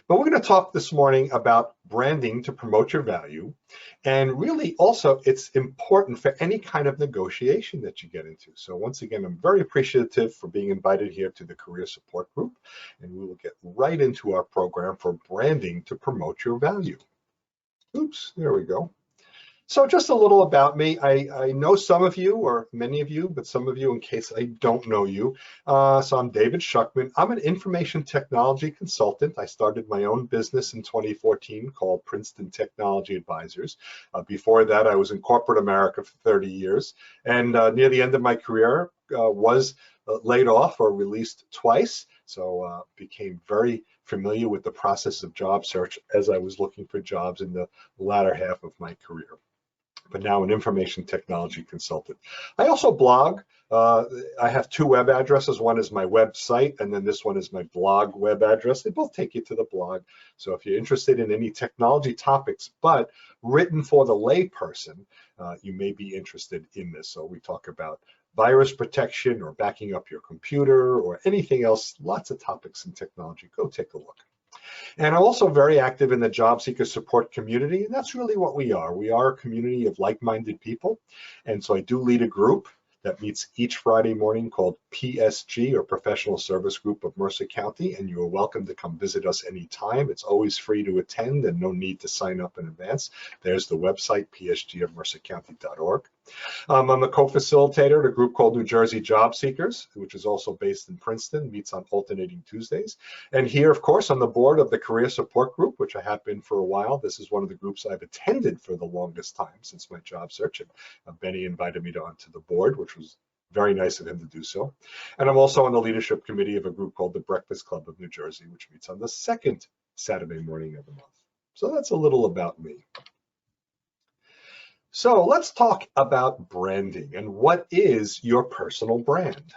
But we're going to talk this morning about branding to promote your value. And really also it's important for any kind of negotiation that you get into. So once again, I'm very appreciative for being invited here to the Career Support Group. And we will get right into our program for branding to promote your value. Oops, there we go. So just a little about me. I know some of you, or many of you, but some of you in case I don't know you. So I'm David Shuckman. I'm an information technology consultant. I started my own business in 2014 called Princeton Technology Advisors. Before that, I was in corporate America for 30 years. And near the end of my career, was laid off or released twice. So became very familiar with the process of job search as I was looking for jobs in the latter half of my career. But now an information technology consultant. I also blog. I have two web addresses. One is my website, and then this one is my blog web address. They both take you to the blog. So if you're interested in any technology topics, but written for the layperson, you may be interested in this. So we talk about virus protection or backing up your computer or anything else, lots of topics in technology. Go take a look. And I'm also very active in the job seeker support community. And that's really what we are. We are a community of like-minded people. And so I do lead a group that meets each Friday morning called PSG, or Professional Service Group of Mercer County. And you are welcome to come visit us anytime. It's always free to attend and no need to sign up in advance. There's the website, psgofmercercounty.org. I'm a co-facilitator at a group called New Jersey Job Seekers, which is also based in Princeton, meets on alternating Tuesdays. And here, of course, on the board of the Career Support Group, which I have been for a while. This is one of the groups I've attended for the longest time since my job search. And Benny invited me onto the board, which was very nice of him to do so. And I'm also on the leadership committee of a group called the Breakfast Club of New Jersey, which meets on the second Saturday morning of the month. So that's a little about me. So let's talk about branding and what is your personal brand.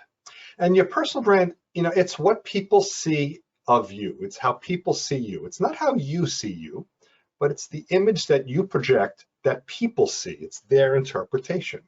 And your personal brand, it's what people see of you. It's how people see you. It's not how you see you, but it's the image that you project that people see. It's their interpretation.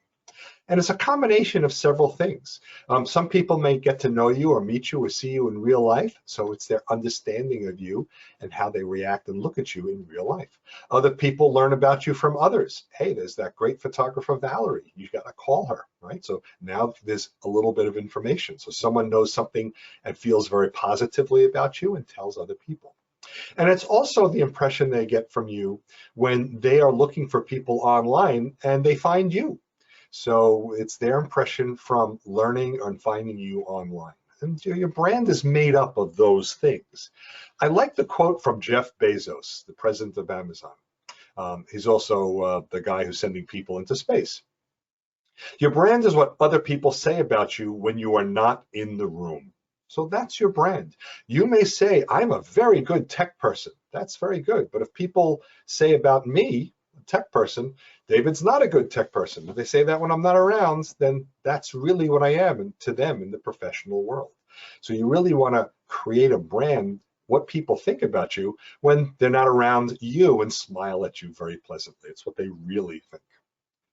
And it's a combination of several things. Some people may get to know you or meet you or see you in real life, so it's their understanding of you and how they react and look at you in real life. Other people learn about you from others. Hey, there's that great photographer, Valerie. You got to call her, right? So now there's a little bit of information. So someone knows something and feels very positively about you and tells other people. And it's also the impression they get from you when they are looking for people online and they find you. So it's their impression from learning and finding you online. And your brand is made up of those things. I like the quote from Jeff Bezos, the president of Amazon. He's also the guy who's sending people into space. Your brand is what other people say about you when you are not in the room. So that's your brand. You may say, I'm a very good tech person. That's very good. But if people say about me, a tech person, David's not a good tech person. If they say that when I'm not around, then that's really what I am and to them in the professional world. So you really want to create a brand, what people think about you when they're not around you and smile at you very pleasantly. It's what they really think.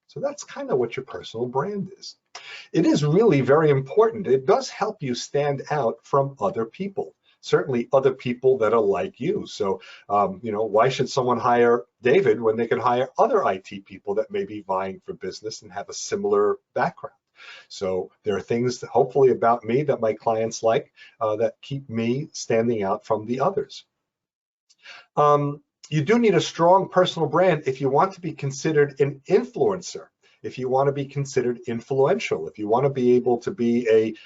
So that's kind of what your personal brand is. It is really very important. It does help you stand out from other people. Certainly other people that are like you. So, why should someone hire David when they can hire other IT people that may be vying for business and have a similar background? So there are things that hopefully about me that my clients like that keep me standing out from the others. You do need a strong personal brand if you want to be considered an influencer, if you want to be considered influential, if you want to be able to be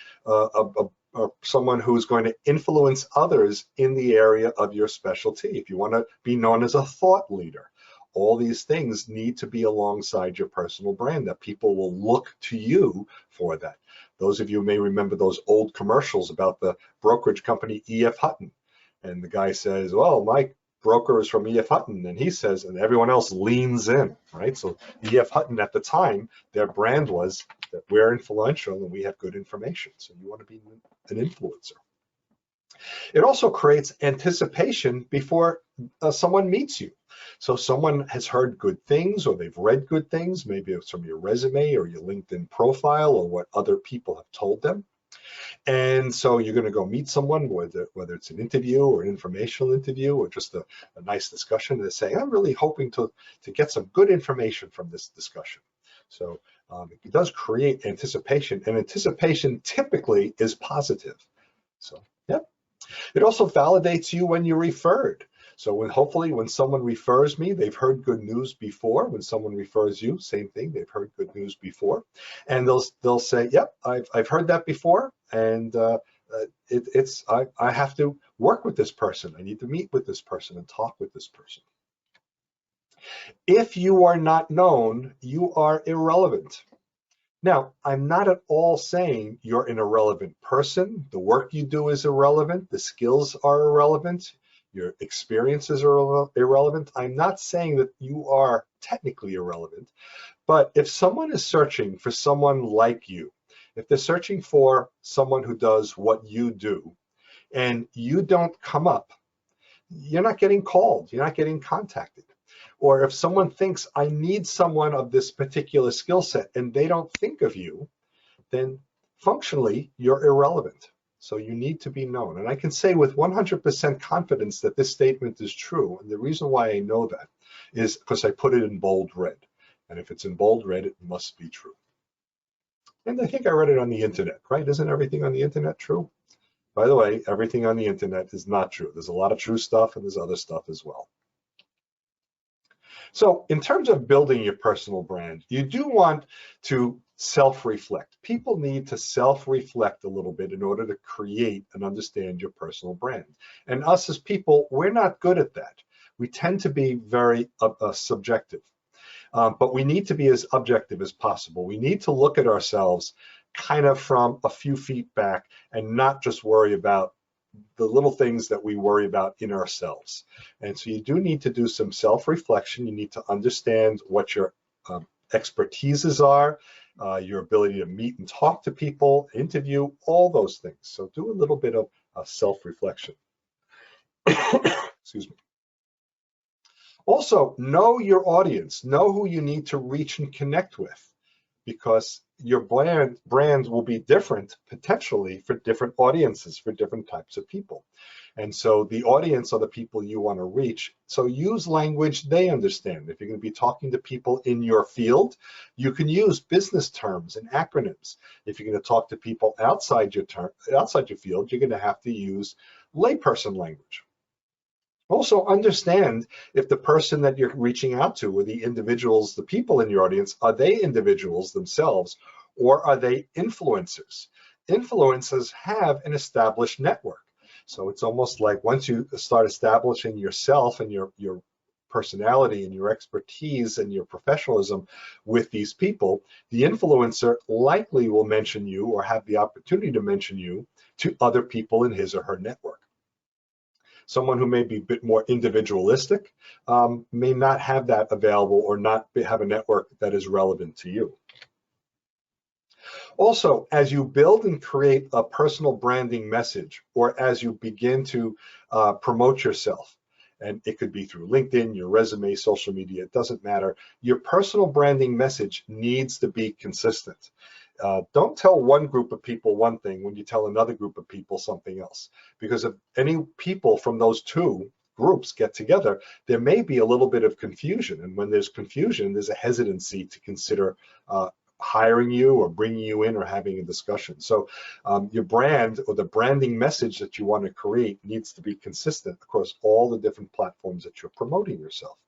someone who's going to influence others in the area of your specialty, if you want to be known as a thought leader. All these things need to be alongside your personal brand, that people will look to you for that. Those of you may remember those old commercials about the brokerage company E.F. Hutton. And the guy says, well, my broker is from E.F. Hutton, and he says, and everyone else leans in, right? So E.F. Hutton at the time, their brand was that we're influential and we have good information. So you want to be an influencer. It also creates anticipation before someone meets you. So someone has heard good things or they've read good things, maybe it's from your resume or your LinkedIn profile or what other people have told them. And so you're going to go meet someone, whether it's an interview or an informational interview or just a nice discussion, and say, I'm really hoping to get some good information from this discussion. So it does create anticipation, and anticipation typically is positive. So, yeah. It also validates you when you're referred. So hopefully when someone refers me, they've heard good news before. When someone refers you, same thing, they've heard good news before. And they'll say, yep, I've heard that before, and I have to work with this person. I need to meet with this person and talk with this person. If you are not known, you are irrelevant. Now, I'm not at all saying you're an irrelevant person. The work you do is irrelevant. The skills are irrelevant. Your experiences are irrelevant. I'm not saying that you are technically irrelevant, but if someone is searching for someone like you, if they're searching for someone who does what you do, and you don't come up, you're not getting called, you're not getting contacted. Or if someone thinks, I need someone of this particular skill set, and they don't think of you, then functionally, you're irrelevant. So you need to be known. And I can say with 100% confidence that this statement is true. And the reason why I know that is because I put it in bold red. And if it's in bold red, it must be true. And I think I read it on the internet, right? Isn't everything on the internet true? By the way, everything on the internet is not true. There's a lot of true stuff, and there's other stuff as well. So in terms of building your personal brand, you do want to self-reflect. People need to self-reflect a little bit in order to create and understand your personal brand. And us as people, we're not good at that. We tend to be very subjective, but we need to be as objective as possible. We need to look at ourselves kind of from a few feet back and not just worry about the little things that we worry about in ourselves. And so you do need to do some self-reflection. You need to understand what your expertises are, your ability to meet and talk to people, interview, all those things. So do a little bit of self-reflection. Excuse me. Also, know your audience. Know who you need to reach and connect with, because your brand will be different potentially for different audiences, for different types of people. And so the audience are the people you want to reach. So use language they understand. If you're going to be talking to people in your field, you can use business terms and acronyms. If you're going to talk to people outside your field, you're going to have to use layperson language. Also understand if the person that you're reaching out to, or the individuals, the people in your audience, are they individuals themselves, or are they influencers? Influencers have an established network. So it's almost like once you start establishing yourself and your personality and your expertise and your professionalism with these people, the influencer likely will mention you or have the opportunity to mention you to other people in his or her network. Someone who may be a bit more individualistic may not have that available or not have a network that is relevant to you. Also, as you build and create a personal branding message, or as you begin to promote yourself, and it could be through LinkedIn, your resume, social media, it doesn't matter, your personal branding message needs to be consistent. Don't tell one group of people one thing when you tell another group of people something else, because if any people from those two groups get together, there may be a little bit of confusion. And when there's confusion, there's a hesitancy to consider hiring you or bringing you in or having a discussion. So your brand, or the branding message that you want to create, needs to be consistent across all the different platforms that you're promoting yourself.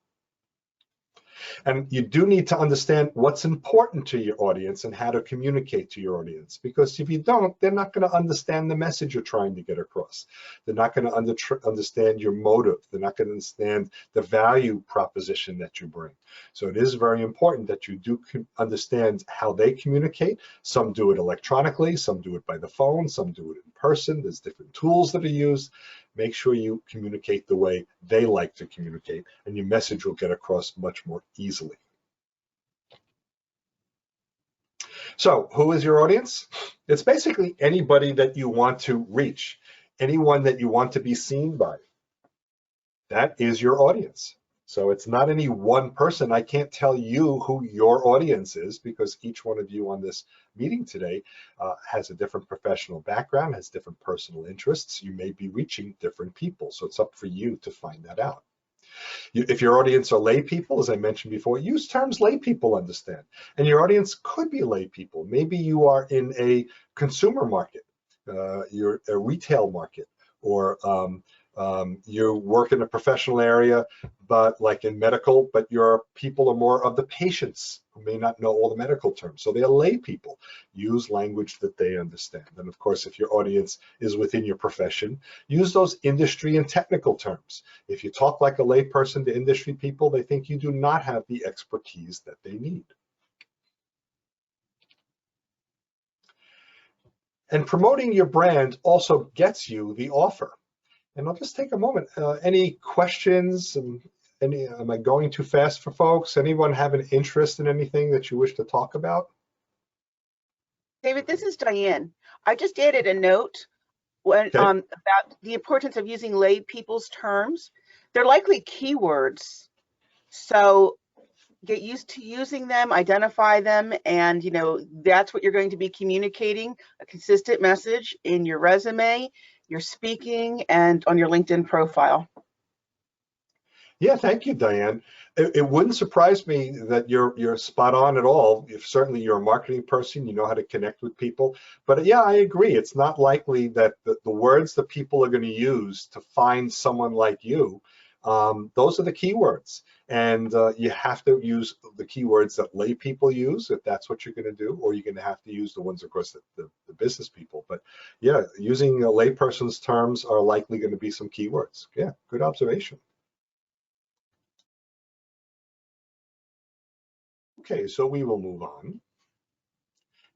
And you do need to understand what's important to your audience and how to communicate to your audience, because if you don't, they're not going to understand the message you're trying to get across. They're not going to understand your motive. They're not going to understand the value proposition that you bring. So it is very important that you do understand how they communicate. Some do it electronically, some do it by the phone, some do it in person. There's different tools that are used. Make sure you communicate the way they like to communicate, and your message will get across much more easily. So who is your audience? It's basically anybody that you want to reach, anyone that you want to be seen by. That is your audience. So it's not any one person. I can't tell you who your audience is because each one of you on this meeting today has a different professional background, has different personal interests. You may be reaching different people. So it's up for you to find that out. If your audience are lay people, as I mentioned before, use terms lay people understand. And your audience could be lay people. Maybe you are in a consumer market, you're a retail market, or you work in a professional area, but like in medical, but your people are more of the patients who may not know all the medical terms. So they're lay people. Use language that they understand. And of course, if your audience is within your profession, use those industry and technical terms. If you talk like a lay person to industry people, they think you do not have the expertise that they need. And promoting your brand also gets you the offer. And I'll just take a moment. Any questions? Am I going too fast for folks? Anyone have an interest in anything that you wish to talk about? David, this is Diane. I just added a note about the importance of using lay people's terms. They're likely keywords. So get used to using them, identify them, and that's what you're going to be communicating, a consistent message in your resume, your speaking, and on your LinkedIn profile. Yeah, thank you, Diane. It wouldn't surprise me that you're spot on at all. If certainly you're a marketing person, you know how to connect with people. But yeah, I agree. It's not likely that the words that people are going to use to find someone like you, those are the keywords. And you have to use the keywords that lay people use if that's what you're going to do, or you're going to have to use the ones, of course, that the business people. But yeah, using a layperson's terms are likely going to be some keywords. Yeah, good observation. Okay, so we will move on.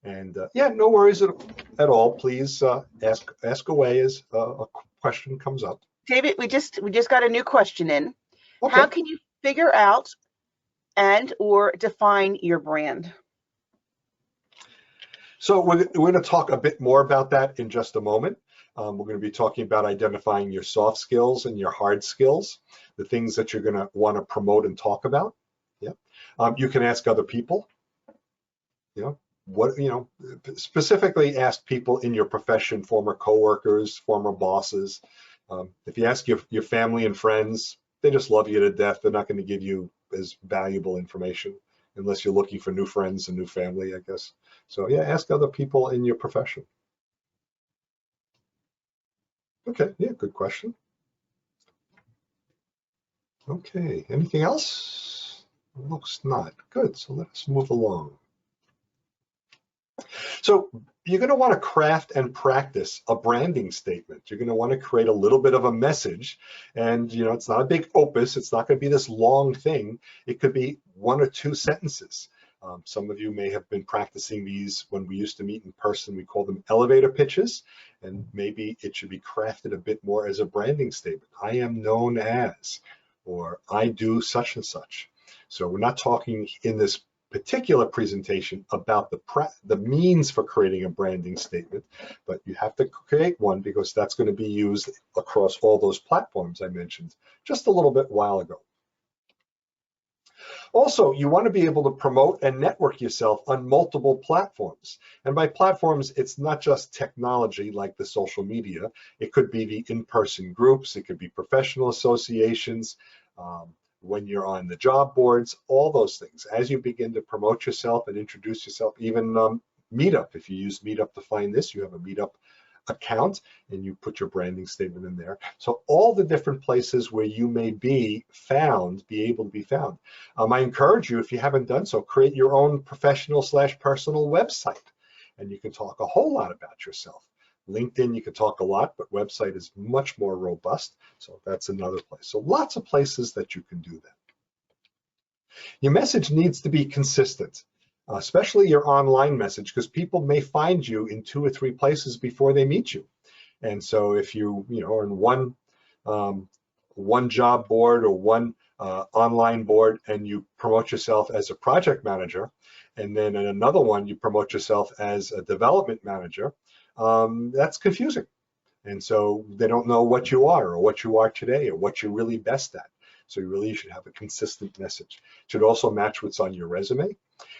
And yeah, no worries at all. Please ask away as a question comes up. David, we just got a new question in. Okay. How can you figure out and or define your brand? So we're going to talk a bit more about that in just a moment. We're going to be talking about identifying your soft skills and your hard skills, the things that you're going to want to promote and talk about. Yeah. You can ask other people, specifically ask people in your profession, former coworkers, former bosses. If you ask your family and friends, they just love you to death. They're not going to give you as valuable information unless you're looking for new friends and new family, I guess. So yeah, ask other people in your profession. Okay, yeah, good question. Okay, anything else? Looks not. Good, so let's move along. So you're going to want to craft and practice a branding statement. You're going to want to create a little bit of a message, and it's not a big opus. It's not going to be this long thing. It could be 1 or 2 sentences. Some of you may have been practicing these when we used to meet in person. We call them elevator pitches, and maybe it should be crafted a bit more as a branding statement. I am known as, or I do such and such. So we're not talking in this particular presentation about the means for creating a branding statement, but you have to create one because that's going to be used across all those platforms I mentioned just a little bit while ago. Also, you want to be able to promote and network yourself on multiple platforms. And by platforms, it's not just technology like the social media. It could be the in-person groups. It could be professional associations, when you're on the job boards, all those things. As you begin to promote yourself and introduce yourself, even Meetup, if you use Meetup to find this, you have a Meetup account and you put your branding statement in there. So all the different places where you may be able to be found. I encourage you, if you haven't done so, create your own professional/personal website, and you can talk a whole lot about yourself. LinkedIn, you can talk a lot, but website is much more robust. So that's another place. So lots of places that you can do that. Your message needs to be consistent, especially your online message, because people may find you in 2 or 3 places before they meet you. And so if you are in one job board or one online board and you promote yourself as a project manager, and then in another one you promote yourself as a development manager, that's confusing. And so they don't know what you are or what you are today or what you're really best at. So you really should have a consistent message. It should also match what's on your resume.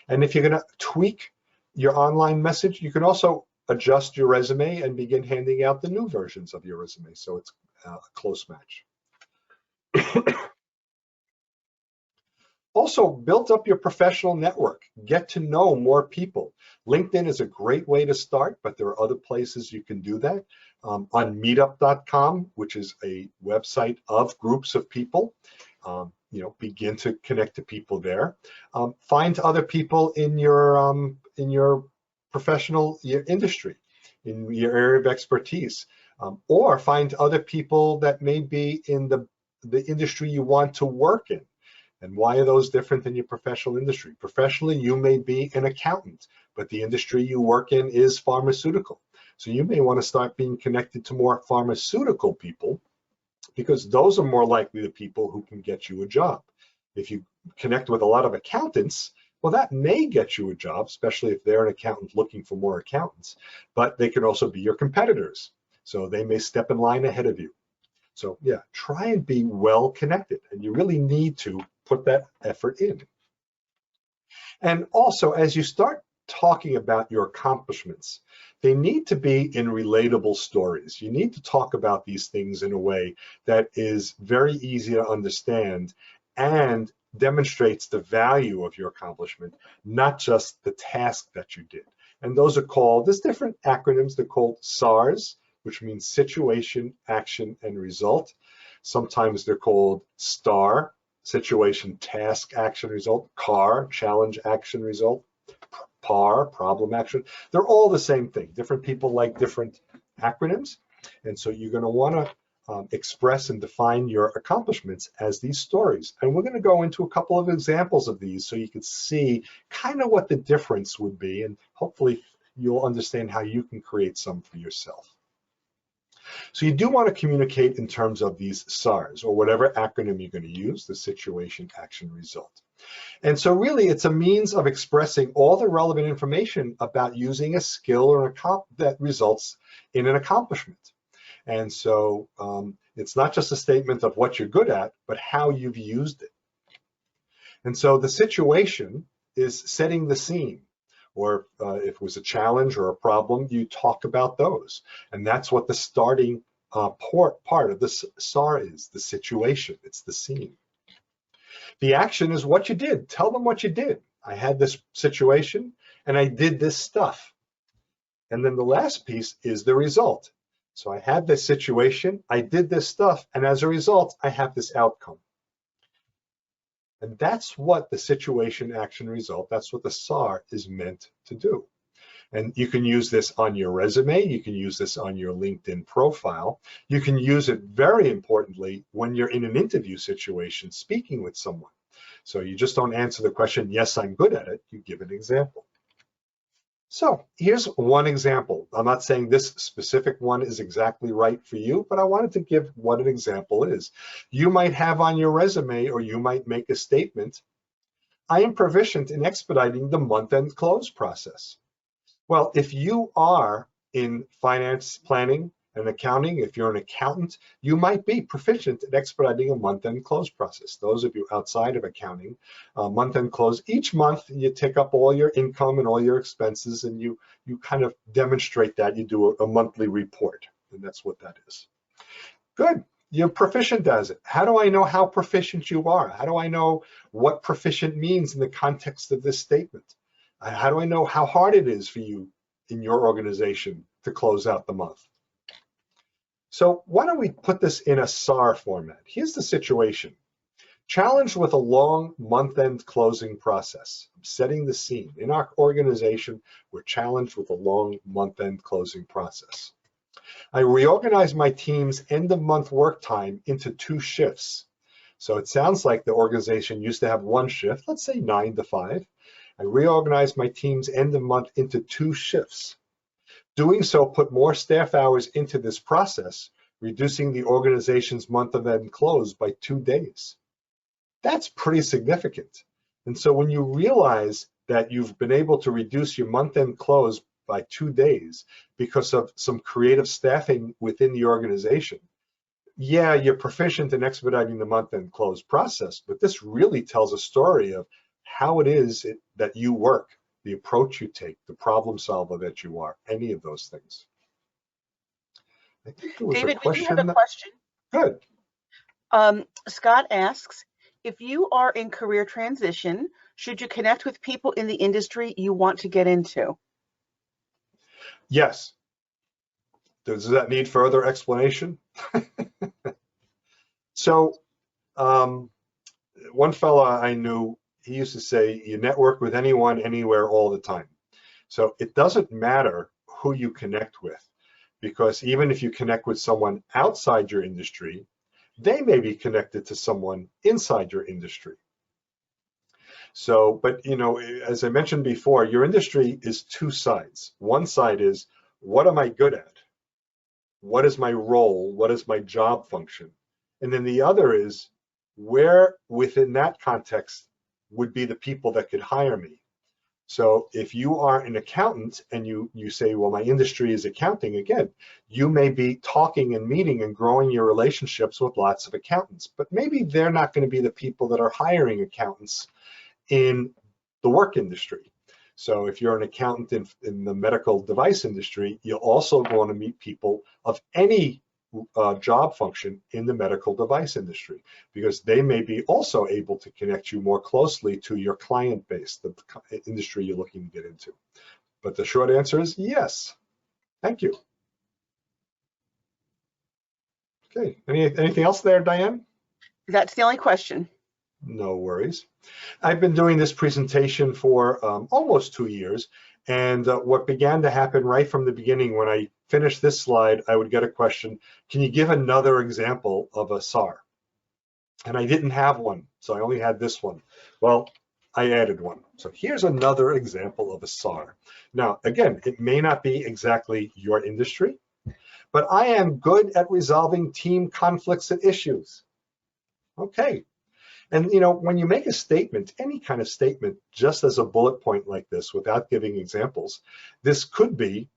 And if you're going to tweak your online message, you can also adjust your resume and begin handing out the new versions of your resume. So it's a close match. Also, build up your professional network. Get to know more people. LinkedIn is a great way to start, but there are other places you can do that. On meetup.com, which is a website of groups of people, begin to connect to people there. Find other people in your professional industry, in your area of expertise, or find other people that may be in the industry you want to work in. And why are those different than your professional industry? Professionally, you may be an accountant, but the industry you work in is pharmaceutical. So you may want to start being connected to more pharmaceutical people, because those are more likely the people who can get you a job. If you connect with a lot of accountants, well, that may get you a job, especially if they're an accountant looking for more accountants, but they can also be your competitors. So they may step in line ahead of you. So yeah, try and be well connected, and you really need to put that effort in. And also, as you start talking about your accomplishments, they need to be in relatable stories. You need to talk about these things in a way that is very easy to understand and demonstrates the value of your accomplishment, not just the task that you did. And those are called, there's different acronyms, they're called SARS, which means situation, action, and result. Sometimes they're called STAR, situation, task, action, result, CAR, challenge, action, result, PAR, problem, action. They're all the same thing. Different people like different acronyms. And so you're going to want to express and define your accomplishments as these stories. And we're going to go into a couple of examples of these so you can see kind of what the difference would be. And hopefully you'll understand how you can create some for yourself. So you do want to communicate in terms of these SARs, or whatever acronym you're going to use, the situation, action, result. And so really it's a means of expressing all the relevant information about using a skill or that results in an accomplishment. And so it's not just a statement of what you're good at, but how you've used it. And so the situation is setting the scene. Or if it was a challenge or a problem, you talk about those. And that's what the starting part of the SAR is, the situation, it's the scene. The action is what you did. Tell them what you did. I had this situation and I did this stuff. And then the last piece is the result. So I had this situation, I did this stuff, and as a result, I have this outcome. And that's what the situation, action, result, that's what the SAR is meant to do. And you can use this on your resume, you can use this on your LinkedIn profile, you can use it very importantly when you're in an interview situation speaking with someone. So you just don't answer the question, yes, I'm good at it, you give an example. So here's one example. I'm not saying this specific one is exactly right for you, but I wanted to give what an example is. You might have on your resume, or you might make a statement, I am proficient in expediting the month-end close process. Well, if you are in finance planning and accounting, if you're an accountant, you might be proficient in expediting a month-end close process. Those of you outside of accounting, month-end close, each month you take up all your income and all your expenses, and you kind of demonstrate that. You do a monthly report, and that's what that is. Good. You're proficient as it. How do I know how proficient you are? How do I know what proficient means in the context of this statement? How do I know how hard it is for you in your organization to close out the month? So why don't we put this in a SAR format? Here's the situation. Challenged with a long month-end closing process. I'm setting the scene. In our organization, we're challenged with a long month-end closing process. I reorganized my team's end-of-month work time into 2 shifts. So it sounds like the organization used to have 1 shift, let's say 9 to 5. I reorganized my team's end-of-month into 2 shifts. Doing so put more staff hours into this process, reducing the organization's month-end close by 2 days. That's pretty significant. And so when you realize that you've been able to reduce your month-end close by 2 days because of some creative staffing within the organization, yeah, you're proficient in expediting the month-end close process, but this really tells a story of how it is that you work, the approach you take, the problem solver that you are, any of those things. I think there was a David, we do have a question. question. Good. Scott asks, if you are in career transition, should you connect with people in the industry you want to get into? Yes. Does that need further explanation? So one fella I knew, he used to say, you network with anyone, anywhere, all the time. So it doesn't matter who you connect with, because even if you connect with someone outside your industry, they may be connected to someone inside your industry. So, but as I mentioned before, your industry is two sides. One side is, what am I good at? What is my role? What is my job function? And then the other is, where within that context would be the people that could hire me? So if you are an accountant and you say, well, my industry is accounting, again, you may be talking and meeting and growing your relationships with lots of accountants, but maybe they're not going to be the people that are hiring accountants in the work industry. So if you're an accountant in the medical device industry, you're also going to meet people of any job function in the medical device industry, because they may be also able to connect you more closely to your client base, the industry you're looking to get into. But the short answer is yes. Thank you. Okay, anything else there, Diane? That's the only question. No worries. I've been doing this presentation for almost 2 years, and what began to happen right from the beginning, when I finished this slide, I would get a question, can you give another example of a SAR? And I didn't have one, so I only had this one. Well, I added one. So here's another example of a SAR. Now, again, it may not be exactly your industry, but I am good at resolving team conflicts and issues. Okay. And when you make a statement, any kind of statement, just as a bullet point like this, without giving examples, this could be,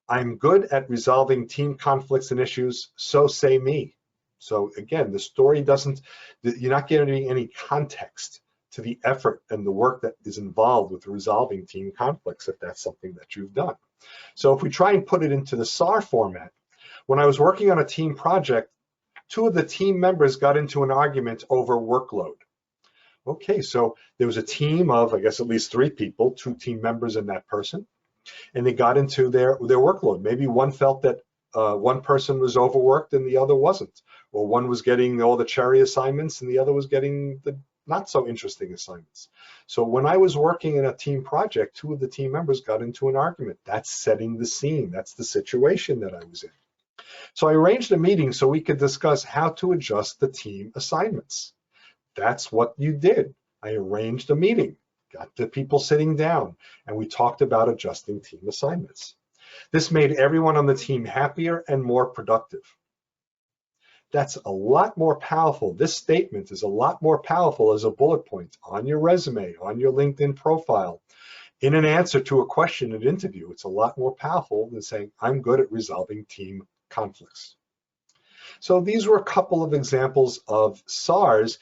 I'm good at resolving team conflicts and issues, so say me. So again, the story doesn't, you're not getting any context to the effort and the work that is involved with resolving team conflicts, if that's something that you've done. So if we try and put it into the SAR format, when I was working on a team project, 2 of the team members got into an argument over workload. Okay, so there was a team of, I guess, at least 3 people, 2 team members and that person, and they got into their workload. Maybe one felt that one person was overworked and the other wasn't, or one was getting all the cherry assignments and the other was getting the not so interesting assignments. So when I was working in a team project, 2 of the team members got into an argument. That's setting the scene. That's the situation that I was in. So I arranged a meeting so we could discuss how to adjust the team assignments. That's what you did. I arranged a meeting, got the people sitting down, and we talked about adjusting team assignments. This made everyone on the team happier and more productive. That's a lot more powerful. This statement is a lot more powerful as a bullet point on your resume, on your LinkedIn profile, in an answer to a question in an interview. It's a lot more powerful than saying, I'm good at resolving team conflicts. So these were a couple of examples of SARs.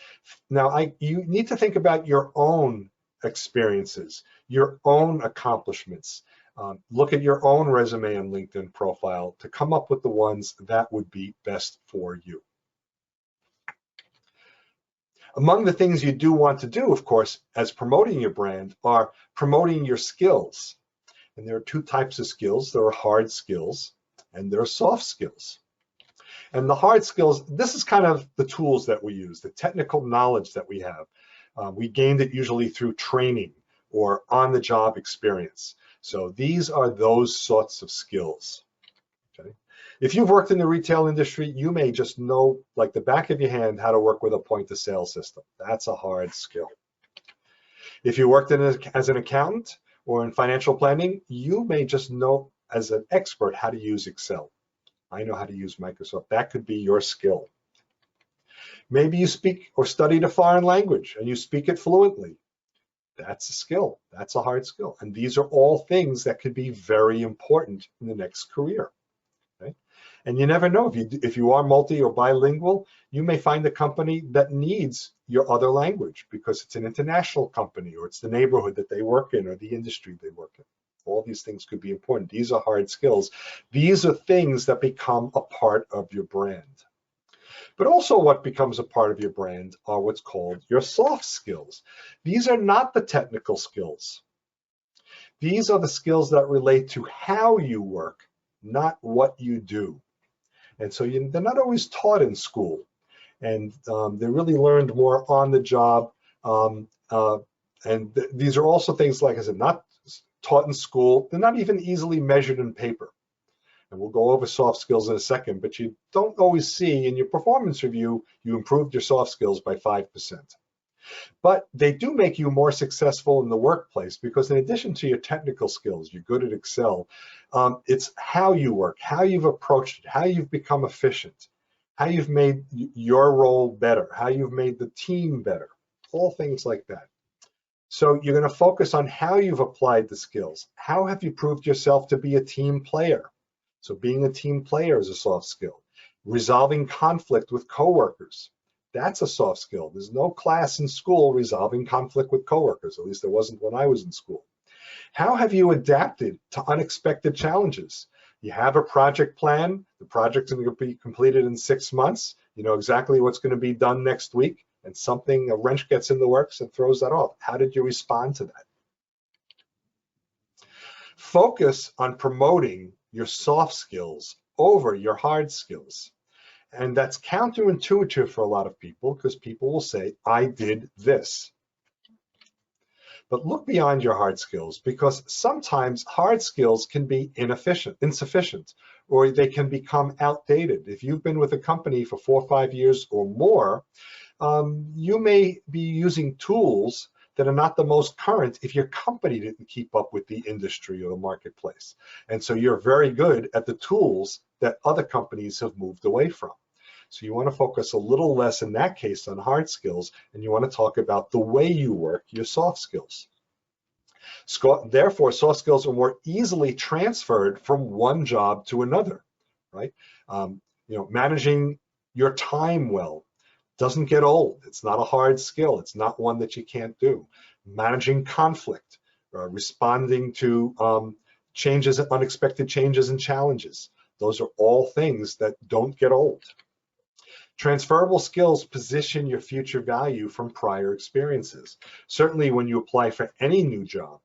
Now, you need to think about your own experiences, your own accomplishments. Look at your own resume and LinkedIn profile to come up with the ones that would be best for you. Among the things you do want to do, of course, as promoting your brand, are promoting your skills. And there are 2 types of skills. There are hard skills and there are soft skills. And the hard skills, this is kind of the tools that we use, the technical knowledge that we have. We gained it usually through training or on-the-job experience. So these are those sorts of skills. Okay? If you've worked in the retail industry, you may just know, like the back of your hand, how to work with a point-of-sale system. That's a hard skill. If you worked as an accountant or in financial planning, you may just know as an expert how to use Excel. I know how to use Microsoft. That could be your skill. Maybe you speak or studied a foreign language and you speak it fluently. That's a skill. That's a hard skill. And these are all things that could be very important in the next career. Okay? And you never know, if you are multi or bilingual, you may find a company that needs your other language because it's an international company, or it's the neighborhood that they work in, or the industry they work in. All these things could be important. These are hard skills. These are things that become a part of your brand. But also what becomes a part of your brand are what's called your soft skills. These are not the technical skills. These are the skills that relate to how you work, not what you do. And so they're not always taught in school. And they're really learned more on the job. These are also things, like I said, not taught in school. They're not even easily measured in paper. And we'll go over soft skills in a second, but you don't always see in your performance review, you improved your soft skills by 5%. But they do make you more successful in the workplace, because in addition to your technical skills, you're good at Excel, it's how you work, how you've approached it, how you've become efficient, how you've made your role better, how you've made the team better, all things like that. So you're going to focus on how you've applied the skills. How have you proved yourself to be a team player? So being a team player is a soft skill. Resolving conflict with coworkers, that's a soft skill. There's no class in school resolving conflict with coworkers, at least there wasn't when I was in school. How have you adapted to unexpected challenges? You have a project plan, the project's going to be completed in 6 months, you know exactly what's going to be done next week, and a wrench gets in the works and throws that off. How did you respond to that? Focus on promoting your soft skills over your hard skills. And that's counterintuitive for a lot of people, because people will say, I did this. But look beyond your hard skills, because sometimes hard skills can be insufficient, or they can become outdated. If you've been with a company for 4 or 5 years or more, you may be using tools that are not the most current if your company didn't keep up with the industry or the marketplace. And so you're very good at the tools that other companies have moved away from. So you want to focus a little less in that case on hard skills, and you want to talk about the way you work, your soft skills. Therefore, soft skills are more easily transferred from one job to another, right? Managing your time well doesn't get old. It's not a hard skill. It's not one that you can't do. Managing conflict, responding to unexpected changes and challenges. Those are all things that don't get old. Transferable skills position your future value from prior experiences. Certainly when you apply for any new job,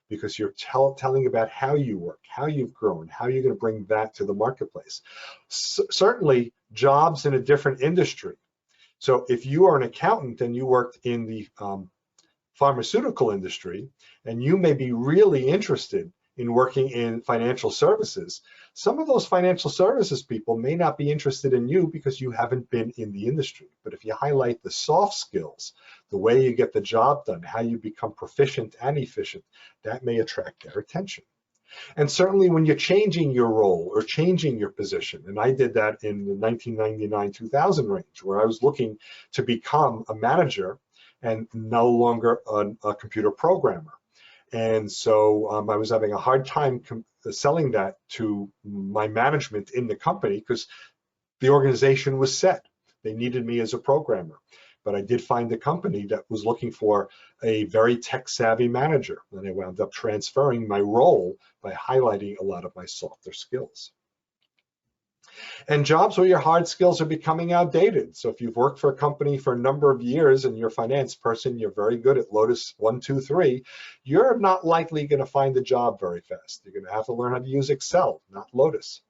because you're telling about how you work, how you've grown, how you're going to bring that to the marketplace. Certainly jobs in a different industry. So if you are an accountant and you worked in the pharmaceutical industry, and you may be really interested in working in financial services, some of those financial services people may not be interested in you because you haven't been in the industry. But if you highlight the soft skills, the way you get the job done, how you become proficient and efficient, that may attract their attention. And certainly when you're changing your role or changing your position, and I did that in the 1999-2000 range, where I was looking to become a manager and no longer a computer programmer. And so I was having a hard time selling that to my management in the company, because the organization was set. They needed me as a programmer. But I did find a company that was looking for a very tech-savvy manager, and I wound up transferring my role by highlighting a lot of my softer skills. And jobs where your hard skills are becoming outdated. So if you've worked for a company for a number of years and you're a finance person, you're very good at Lotus 1, 2, 3, you're not likely going to find a job very fast. You're going to have to learn how to use Excel, not Lotus.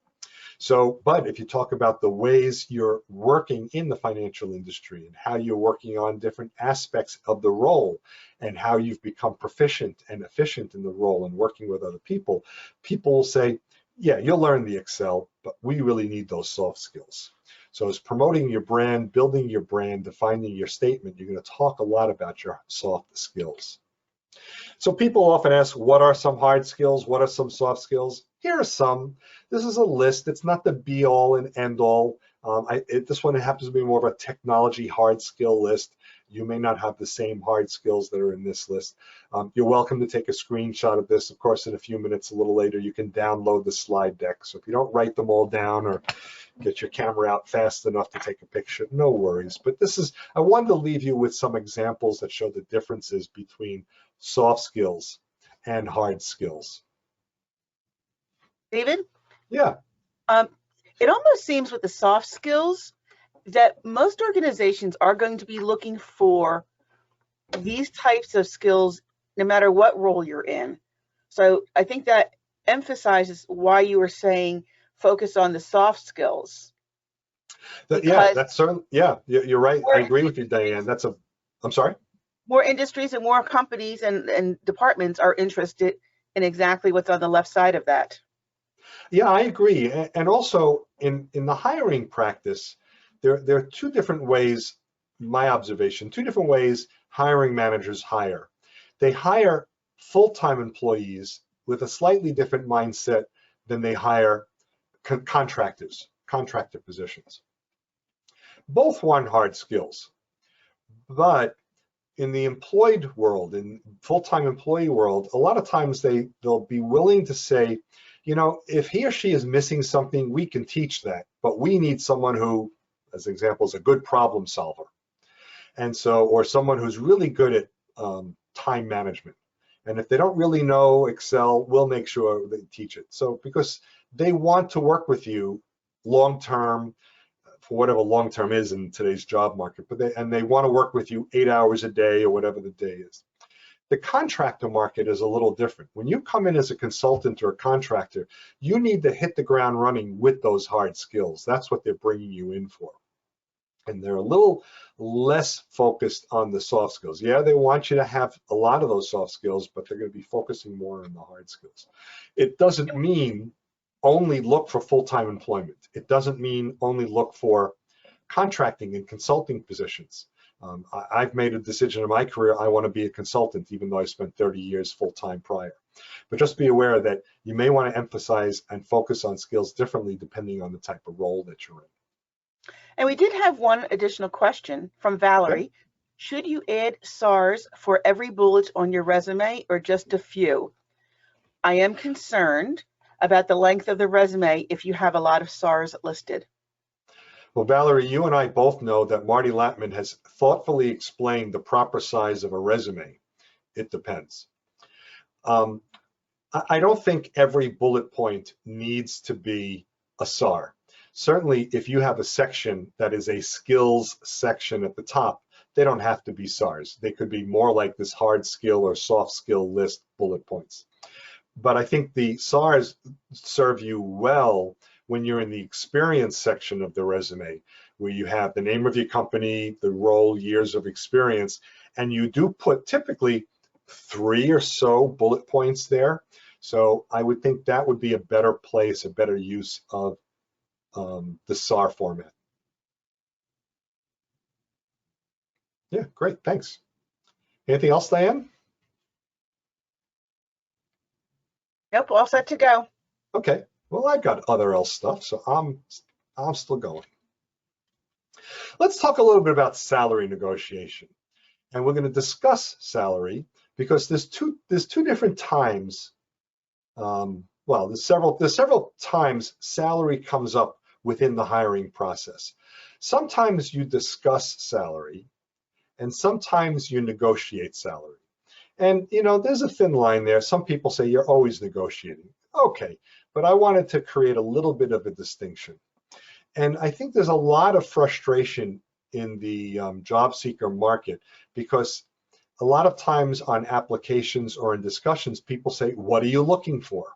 So, but if you talk about the ways you're working in the financial industry and how you're working on different aspects of the role and how you've become proficient and efficient in the role and working with other people, people will say, yeah, you'll learn the Excel, but we really need those soft skills. So as promoting your brand, building your brand, defining your statement, you're going to talk a lot about your soft skills. So people often ask, what are some hard skills? What are some soft skills? Here are some. This is a list. It's not the be all and end all. This one happens to be more of a technology hard skill list. You may not have the same hard skills that are in this list. You're welcome to take a screenshot of this. Of course, in a few minutes, a little later, you can download the slide deck. So if you don't write them all down or get your camera out fast enough to take a picture, no worries. But I wanted to leave you with some examples that show the differences between soft skills and hard skills. David? Yeah. It almost seems with the soft skills that most organizations are going to be looking for these types of skills no matter what role you're in. So I think that emphasizes why you were saying focus on the soft skills. Yeah, that's certainly, yeah, you're right. I agree with you, Diane. I'm sorry? More industries and more companies and departments are interested in exactly what's on the left side of that. Yeah, I agree. And also in the hiring practice, there are two different ways, my observation, two different ways hiring managers hire. They hire full-time employees with a slightly different mindset than they hire contractor positions. Both want hard skills, but in the employed world, in full-time employee world, a lot of times they'll be willing to say, you know, if he or she is missing something, we can teach that, but we need someone who, as an example, is a good problem solver. And so, or someone who's really good at time management. And if they don't really know Excel, we'll make sure they teach it. So, because they want to work with you long-term, for whatever long-term is in today's job market, but they want to work with you 8 hours a day or whatever the day is. The contractor market is a little different. When you come in as a consultant or a contractor, you need to hit the ground running with those hard skills. That's what they're bringing you in for. And they're a little less focused on the soft skills. Yeah, they want you to have a lot of those soft skills, but they're going to be focusing more on the hard skills. It doesn't mean only look for full-time employment. It doesn't mean only look for contracting and consulting positions. I've made a decision in my career, I want to be a consultant, even though I spent 30 years full-time prior. But just be aware that you may want to emphasize and focus on skills differently depending on the type of role that you're in. And we did have one additional question from Valerie. Okay. Should you add SARs for every bullet on your resume or just a few? I am concerned about the length of the resume if you have a lot of SARs listed. Well, Valerie, you and I both know that Marty Latman has thoughtfully explained the proper size of a resume. It depends. I don't think every bullet point needs to be a SAR. Certainly, if you have a section that is a skills section at the top, they don't have to be SARs. They could be more like this hard skill or soft skill list bullet points. But I think the SARs serve you well when you're in the experience section of the resume, where you have the name of your company, the role, years of experience, and you do put typically 3 or so bullet points there. So I would think that would be a better place, a better use of the SAR format. Yeah, great, thanks. Anything else, Diane? Nope, all set to go. Okay, well, I've got other else stuff, so I'm still going. Let's talk a little bit about salary negotiation. And we're going to discuss salary because there's two different times. Well, there's several times salary comes up within the hiring process. Sometimes you discuss salary, and sometimes you negotiate salary. And you know, there's a thin line there. Some people say you're always negotiating. Okay, but I wanted to create a little bit of a distinction. And I think there's a lot of frustration in the job seeker market because a lot of times on applications or in discussions, people say, what are you looking for?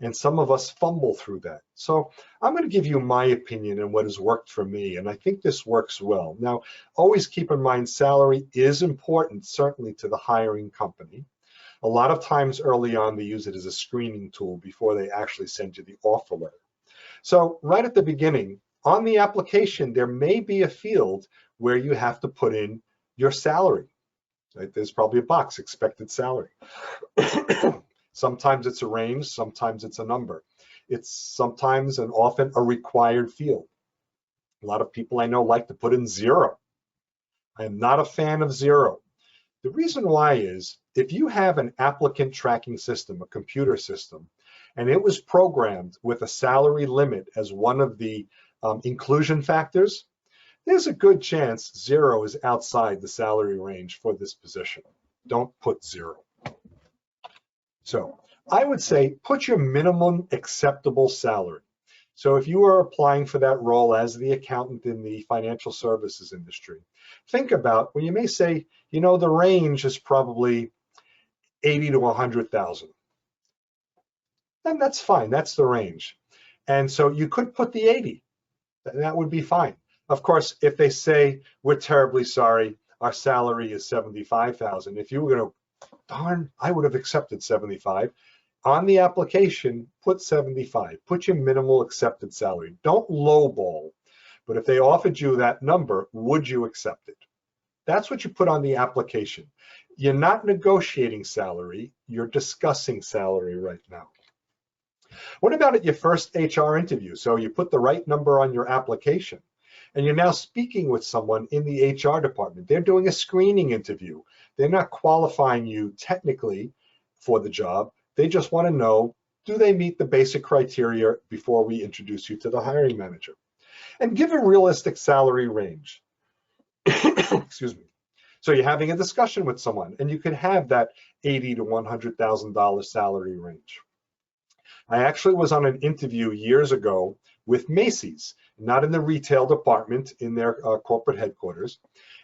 And some of us fumble through that. So I'm going to give you my opinion and what has worked for me. And I think this works well. Now, always keep in mind, salary is important, certainly to the hiring company. A lot of times early on, they use it as a screening tool before they actually send you the offer letter. So right at the beginning, on the application, there may be a field where you have to put in your salary. Right? There's probably a box, expected salary. Sometimes it's a range, sometimes it's a number. It's sometimes and often a required field. A lot of people I know like to put in 0. I am not a fan of 0. The reason why is if you have an applicant tracking system, a computer system, and it was programmed with a salary limit as one of the inclusion factors, there's a good chance 0 is outside the salary range for this position. Don't put 0. So I would say put your minimum acceptable salary. So if you are applying for that role as the accountant in the financial services industry, think about when you may say, you know, the range is probably 80 to 100,000. Then that's fine, that's the range. And so you could put the 80, that would be fine. Of course, if they say, we're terribly sorry, our salary is 75,000, if you were gonna, darn, I would have accepted 75. On the application, put 75, put your minimal accepted salary. Don't lowball, but if they offered you that number, would you accept it? That's what you put on the application. You're not negotiating salary, you're discussing salary right now. What about at your first HR interview? So you put the right number on your application, and you're now speaking with someone in the HR department. They're doing a screening interview. They're not qualifying you technically for the job. They just want to know, do they meet the basic criteria before we introduce you to the hiring manager? And give a realistic salary range. Excuse me. So you're having a discussion with someone, and you can have that $80,000 to $100,000 salary range. I actually was on an interview years ago with Macy's, not in the retail department, in their corporate headquarters.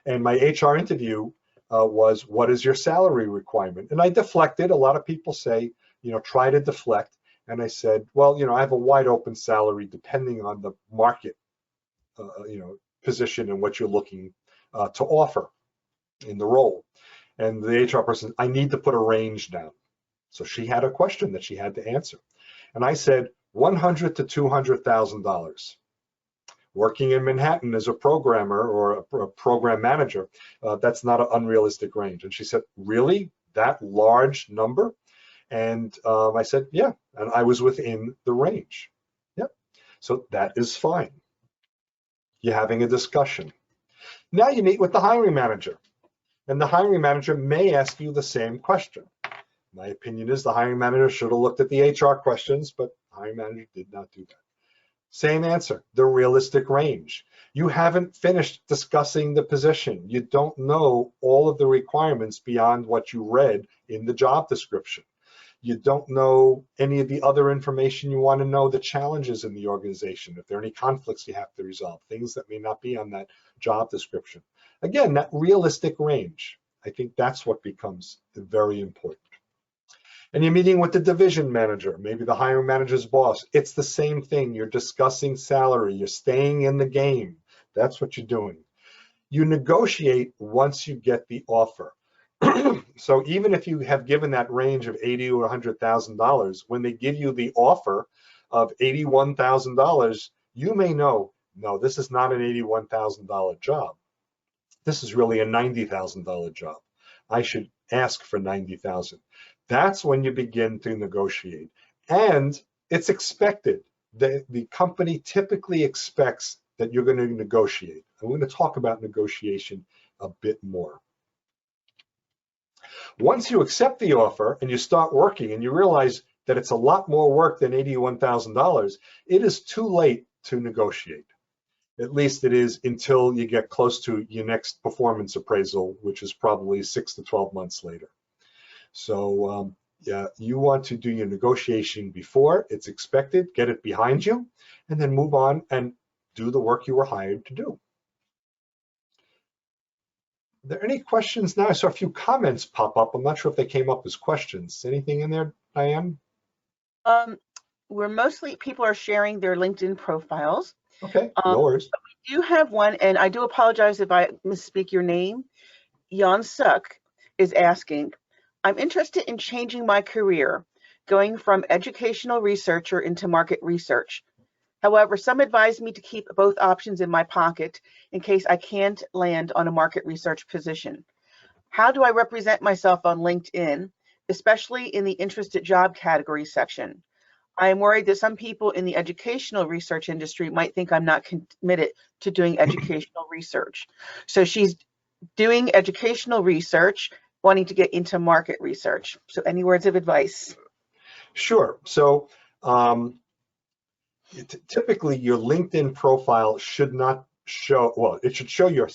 And my HR interview was, what is your salary requirement? And I deflected. A lot of people say, you know, try to deflect. And I said, well, you know, I have a wide open salary depending on the market, you know, position and what you're looking to offer in the role. And the HR person, I need to put a range down. So she had a question that she had to answer. And I said, $100,000 to $200,000. Working in Manhattan as a programmer or a program manager, that's not an unrealistic range. And she said, really? That large number? And I said, yeah. And I was within the range. Yep. So that is fine. You're having a discussion. Now you meet with the hiring manager. And the hiring manager may ask you the same question. My opinion is the hiring manager should have looked at the HR questions, but the hiring manager did not do that. Same answer, the realistic range. You haven't finished discussing the position. You don't know all of the requirements beyond what you read in the job description. You don't know any of the other information you want to know, the challenges in the organization, if there are any conflicts you have to resolve, things that may not be on that job description. Again, that realistic range, I think that's what becomes very important. And you're meeting with the division manager, maybe the hiring manager's boss. It's the same thing. You're discussing salary. You're staying in the game. That's what you're doing. You negotiate once you get the offer. So even if you have given that range of $80,000 or $100,000, when they give you the offer of $81,000, you may know, no, this is not an $81,000 job. This is really a $90,000 job. I should ask for $90,000. That's when you begin to negotiate. And it's expected. The company typically expects that you're going to negotiate. I'm going to talk about negotiation a bit more. Once you accept the offer and you start working and you realize that it's a lot more work than $81,000, it is too late to negotiate. At least it is until you get close to your next performance appraisal, which is probably 6 to 12 months later. So yeah, you want to do your negotiation before it's expected, get it behind you, and then move on and do the work you were hired to do. Are there any questions now? I saw a few comments pop up. I'm not sure if they came up as questions. Anything in there, Diane? We're mostly, people are sharing their LinkedIn profiles. Okay, no worries. We do have one, and I do apologize if I misspeak your name. Jan Suk is asking, I'm interested in changing my career, going from educational researcher into market research. However, some advise me to keep both options in my pocket in case I can't land on a market research position. How do I represent myself on LinkedIn, especially in the interested job category section? I am worried that some people in the educational research industry might think I'm not committed to doing educational research. So she's doing educational research, wanting to get into market research. So any words of advice? Sure. So typically your LinkedIn profile should not show, well, it should show your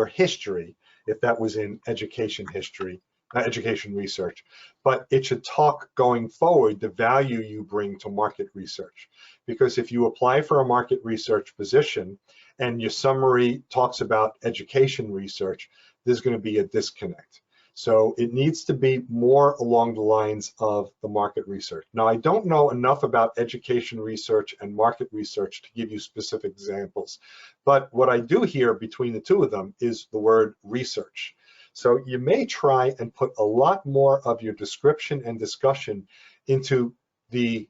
history if that was in education history, education research, but it should talk going forward the value you bring to market research. Because if you apply for a market research position and your summary talks about education research, there's going to be a disconnect. So it needs to be more along the lines of the market research. Now, I don't know enough about education research and market research to give you specific examples, but what I do hear between the two of them is the word research. So you may try and put a lot more of your description and discussion into the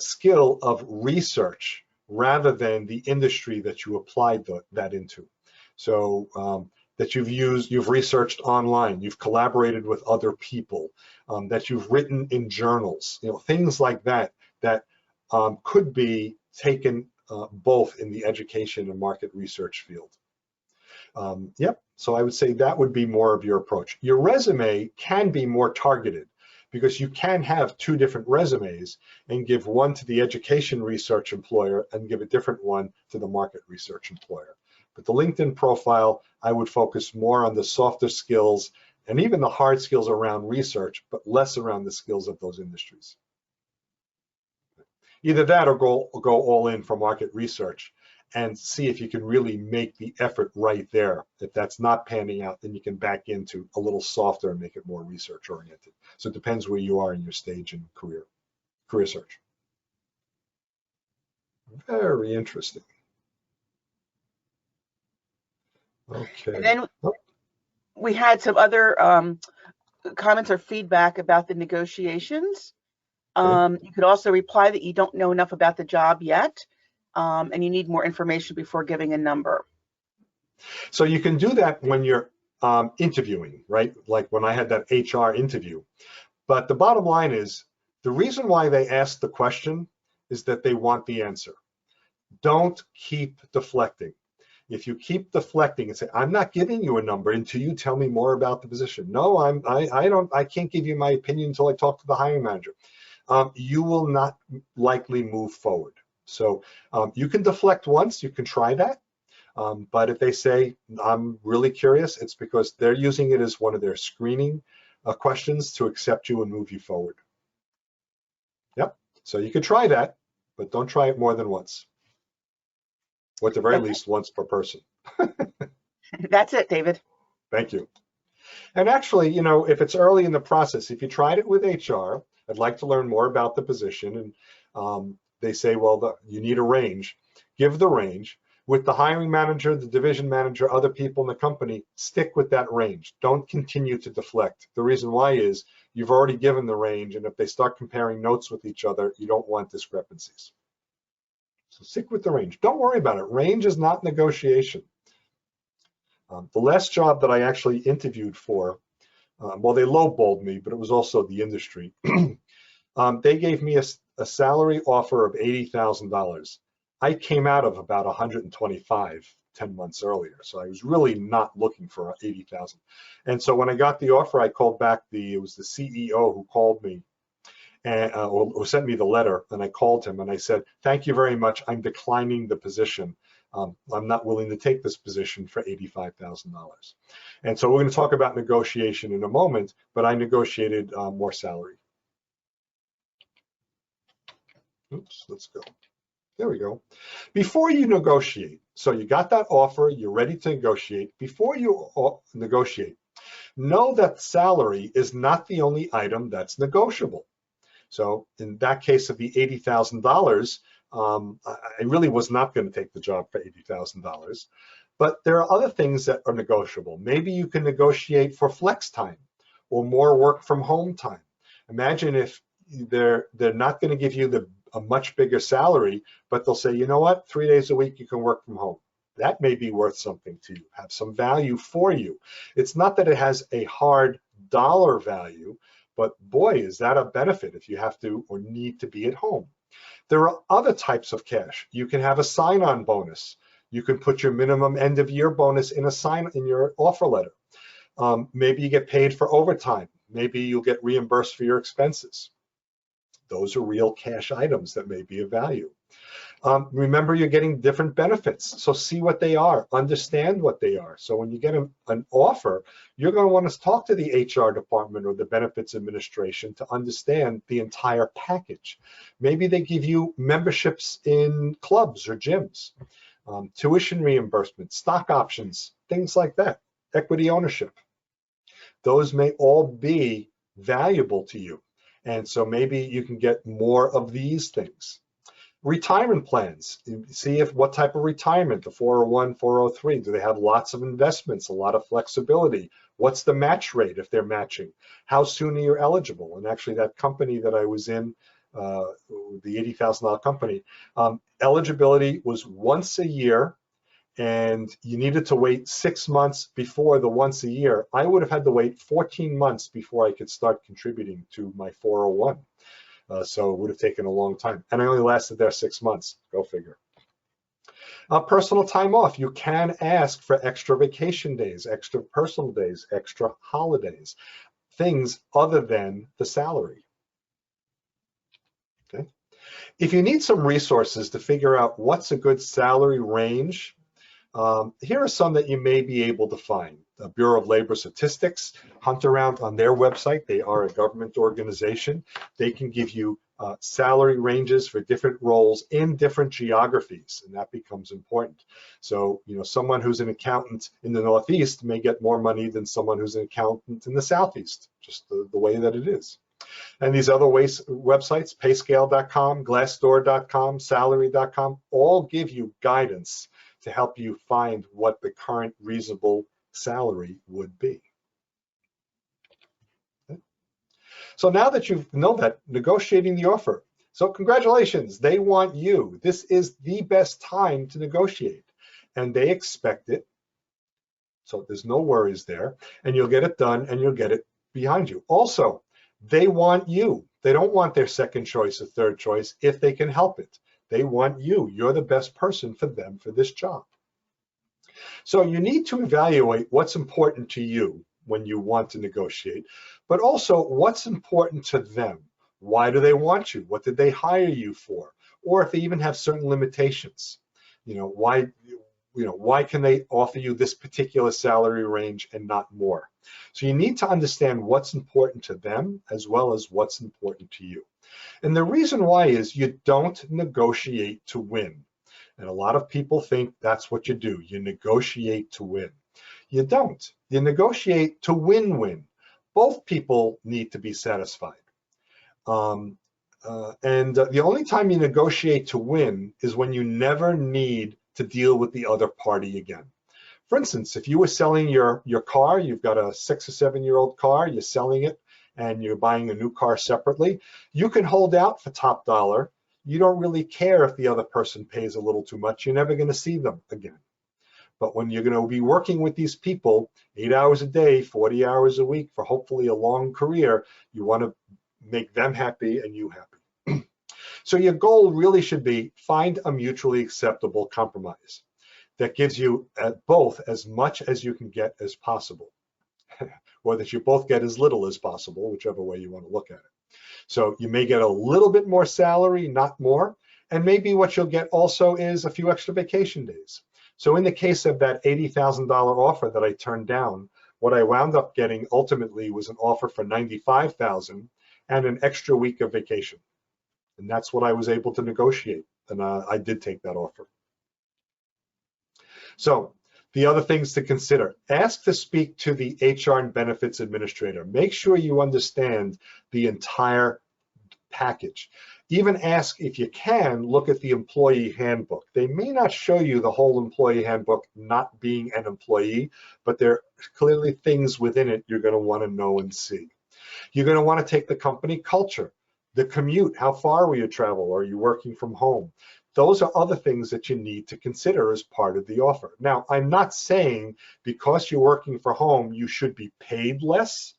skill of research rather than the industry that you applied that into. So that you've researched online, you've collaborated with other people, that you've written in journals, things like that, that could be taken both in the education and market research field. Yep, so I would say that would be more of your approach. Your resume can be more targeted because you can have two different resumes and give one to the education research employer and give a different one to the market research employer. But the LinkedIn profile, I would focus more on the softer skills and even the hard skills around research, but less around the skills of those industries. Either that or go all in for market research and see if you can really make the effort right there. If that's not panning out, then you can back into a little softer and make it more research oriented. So it depends where you are in your stage in career search. Very interesting. Okay. And then we had some other comments or feedback about the negotiations. You could also reply that you don't know enough about the job yet, and you need more information before giving a number. So you can do that when you're interviewing, right? Like when I had that HR interview. But the bottom line is, the reason why they ask the question is that they want the answer. Don't keep deflecting. If you keep deflecting and say, I'm not giving you a number until you tell me more about the position. No, I can't give you my opinion until I talk to the hiring manager. You will not likely move forward. So you can deflect once, you can try that. But if they say, I'm really curious, it's because they're using it as one of their screening questions to accept you and move you forward. Yep, so you can try that, but don't try it more than once. Or at the very least, once per person. That's it, David. Thank you. And actually, if it's early in the process, if you tried it with HR, I'd like to learn more about the position, and they say, well, you need a range. Give the range. With the hiring manager, the division manager, other people in the company, stick with that range. Don't continue to deflect. The reason why is you've already given the range, and if they start comparing notes with each other, you don't want discrepancies. So stick with the range. Don't worry about it. Range is not negotiation. The last job that I actually interviewed for, well, they lowballed me, but it was also the industry. They gave me a salary offer of $80,000. I came out of about 125 10 months earlier, so I was really not looking for 80,000. And so when I got the offer, I called back it was the CEO who called me and or sent me the letter, and I called him and I said, thank you very much, I'm declining the position. I'm not willing to take this position for $85,000. And so we're going to talk about negotiation in a moment, but I negotiated more salary. Oops, let's go. There we go. Before you negotiate, so you got that offer, you're ready to negotiate. Before you negotiate, know that salary is not the only item that's negotiable. So in that case of the $80,000, I really was not going to take the job for $80,000. But there are other things that are negotiable. Maybe you can negotiate for flex time or more work from home time. Imagine if they're not going to give you a much bigger salary, but they'll say, you know what, 3 days a week you can work from home. That may be worth something to you, have some value for you. It's not that it has a hard dollar value, but boy, is that a benefit if you have to or need to be at home. There are other types of cash. You can have a sign-on bonus. You can put your minimum end of year bonus in your offer letter. Maybe you get paid for overtime. Maybe you'll get reimbursed for your expenses. Those are real cash items that may be of value. Remember, you're getting different benefits, so see what they are, understand what they are. So when you get an offer, you're going to want to talk to the HR department or the benefits administration to understand the entire package. Maybe they give you memberships in clubs or gyms, tuition reimbursement, stock options, things like that, equity ownership. Those may all be valuable to you. And so maybe you can get more of these things. Retirement plans, see what type of retirement, the 401, 403, do they have lots of investments, a lot of flexibility? What's the match rate if they're matching? How soon are you eligible? And actually that company that I was in, the $80,000 company, eligibility was once a year, and you needed to wait 6 months before the once a year. I would have had to wait 14 months before I could start contributing to my 401. So it would have taken a long time. And I only lasted there 6 months, go figure. Personal time off, you can ask for extra vacation days, extra personal days, extra holidays, things other than the salary. Okay. If you need some resources to figure out what's a good salary range, here are some that you may be able to find. The Bureau of Labor Statistics, hunt around on their website. They are a government organization. They can give you salary ranges for different roles in different geographies, and that becomes important. So, someone who's an accountant in the Northeast may get more money than someone who's an accountant in the Southeast, just the way that it is. And these other websites, payscale.com, glassdoor.com, salary.com, all give you guidance to help you find what the current reasonable salary would be. Okay. So now that you know that, negotiating the offer. So congratulations, they want you. This is the best time to negotiate, and they expect it. So there's no worries there, and you'll get it done, and you'll get it behind you. Also, they want you. They don't want their second choice or third choice if they can help it. They want you. You're the best person for them for this job. So you need to evaluate what's important to you when you want to negotiate, but also what's important to them. Why do they want you? What did they hire you for? Or if they even have certain limitations, why can they offer you this particular salary range and not more? So you need to understand what's important to them as well as what's important to you. And the reason why is you don't negotiate to win. And a lot of people think that's what you do. You negotiate to win. You don't. You negotiate to win-win. Both people need to be satisfied. And the only time you negotiate to win is when you never need to deal with the other party again. For instance, if you were selling your car, you've got a 6 or 7-year-old car, you're selling it, and you're buying a new car separately, you can hold out for top dollar. You don't really care if the other person pays a little too much. You're never going to see them again. But when you're going to be working with these people 8 hours a day, 40 hours a week for hopefully a long career, you want to make them happy and you happy. So your goal really should be find a mutually acceptable compromise that gives you both as much as you can get as possible, or that you both get as little as possible, whichever way you want to look at it. So you may get a little bit more salary, not more, and maybe what you'll get also is a few extra vacation days. So in the case of that $80,000 offer that I turned down, what I wound up getting ultimately was an offer for $95,000 and an extra week of vacation. And that's what I was able to negotiate, and I did take that offer. So the other things to consider, ask to speak to the HR and benefits administrator. Make sure you understand the entire package. Even ask, if you can, look at the employee handbook. They may not show you the whole employee handbook, not being an employee, but there are clearly things within it you're going to want to know and see. You're going to want to take the company culture, the commute, how far will you travel? Are you working from home? Those are other things that you need to consider as part of the offer. Now, I'm not saying because you're working from home, you should be paid less.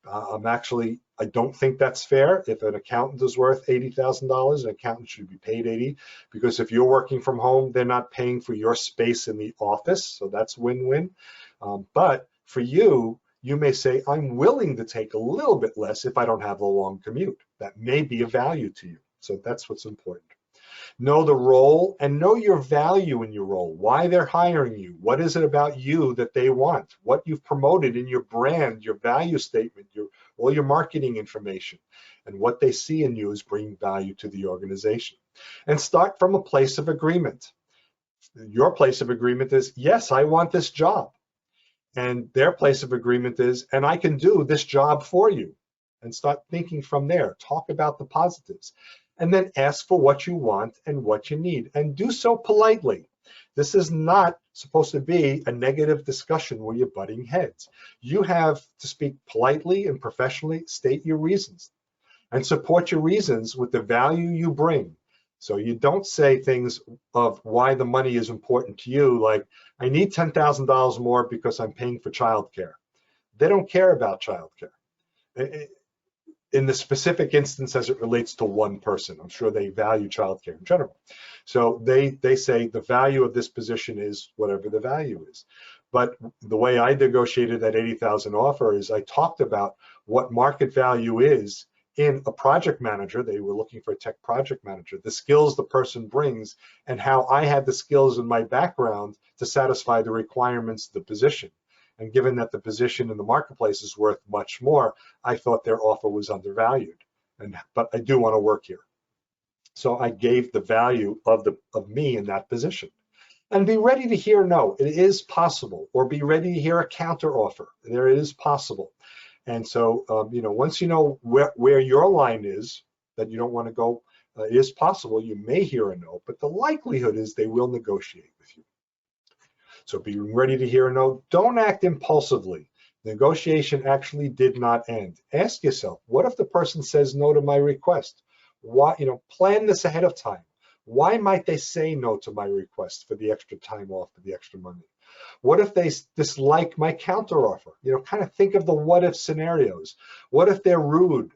I'm actually I don't think that's fair. If an accountant is worth $80,000, an accountant should be paid 80, because if you're working from home, they're not paying for your space in the office, so that's win-win. But for you, you may say, I'm willing to take a little bit less if I don't have a long commute. That may be of value to you. So that's what's important. Know the role and know your value in your role, why they're hiring you, what is it about you that they want, what you've promoted in your brand, your value statement, all your marketing information, and what they see in you is bringing value to the organization. And start from a place of agreement. Your place of agreement is, yes, I want this job. And their place of agreement is, and I can do this job for you. And start thinking from there. Talk about the positives. And then ask for what you want and what you need. And do so politely. This is not supposed to be a negative discussion where you're butting heads. You have to speak politely and professionally, state your reasons, and support your reasons with the value you bring. So you don't say things of why the money is important to you, like, I need $10,000 more because I'm paying for childcare. They don't care about childcare. In the specific instance as it relates to one person, I'm sure they value childcare in general. So they say the value of this position is whatever the value is. But the way I negotiated that 80,000 offer is I talked about what market value is in a project manager. They were looking for a tech project manager, the skills the person brings, and how I had the skills in my background to satisfy the requirements of the position. And given that the position in the marketplace is worth much more, I thought their offer was undervalued. But I do want to work here. So I gave the value of me in that position. And be ready to hear no. It is possible. Or be ready to hear a counter offer. There it is possible. And so, once you know where your line is, that you don't want to go, it is possible you may hear a no, but the likelihood is they will negotiate with you. So be ready to hear a no. Don't act impulsively. Negotiation actually did not end. Ask yourself, what if the person says no to my request? Why, plan this ahead of time. Why might they say no to my request for the extra time off, for the extra money? What if they dislike my counteroffer? Kind of think of the what if scenarios. What if they're rude,